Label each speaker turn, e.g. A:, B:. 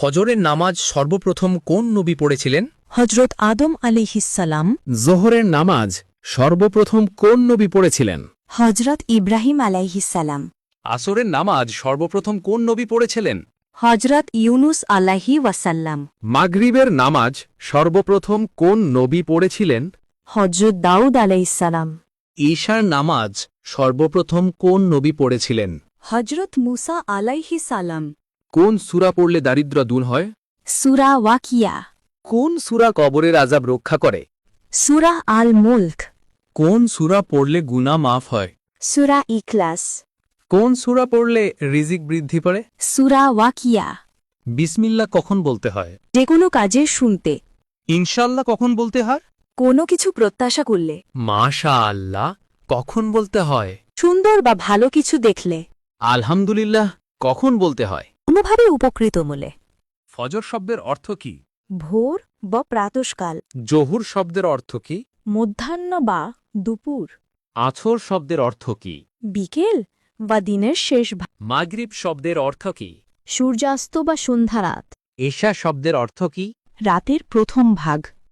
A: ফজরের নামাজ সর্বপ্রথম কোন নবী পড়েছিলেন?
B: হজরত আদম আলাইহিসসালাম।
C: জোহরের নামাজ সর্বপ্রথম কোন নবী পড়েছিলেন?
B: হজরত ইব্রাহিম আলাইহিসসালাম।
A: আসরের নামাজ সর্বপ্রথম কোন নবী পড়েছিলেন?
B: হজরত ইউনুস আলাইহি ওয়াসাল্লাম।
C: মাগরিবের নামাজ সর্বপ্রথম কোন নবী পড়েছিলেন?
B: হজরত দাউদ আলাইহিসসালাম।
A: ঈশার নামাজ সর্বপ্রথম কোন নবী পড়েছিলেন?
B: হজরত মুসা আলাইহিসসালাম।
C: কোন সূরা পড়লে দারিদ্র্য দূর হয়?
B: সূরা ওয়াকিয়া।
A: কোন সূরা কবরের আযাব রক্ষা করে?
B: সূরা আল মুলক।
A: কোন সূরা পড়লে গুনাহ মাফ হয়?
B: সূরা ইখলাস।
A: কোন সূরা পড়লে রিজিক বৃদ্ধি পায়?
B: সূরা ওয়াকিয়া।
A: বিসমিল্লাহ কখন বলতে হয়?
B: যে কোনো কাজে শুনতে।
A: ইনশাআল্লাহ কখন বলতে হয়?
B: কোনো কিছু প্রত্যাশা করলে।
A: মাশাআল্লাহ কখন বলতে হয়?
B: সুন্দর বা ভালো কিছু দেখলে।
A: আলহামদুলিল্লাহ কখন বলতে হয়?
B: কোনোভাবে উপকৃত মূলে।
A: ফজর শব্দের অর্থ কি?
B: ভোর বা প্রাতঃকাল।
A: জহুর শব্দের অর্থ কি?
B: মধ্যাহ্ন বা দুপুর।
A: আছর শব্দের অর্থ কি?
B: বিকেল বা দিনের শেষ ভাগ।
A: মাগরিব শব্দের অর্থ কি?
B: সূর্যাস্ত বা সন্ধ্যারাত।
A: এশা শব্দের অর্থ কি?
B: রাতের প্রথম ভাগ।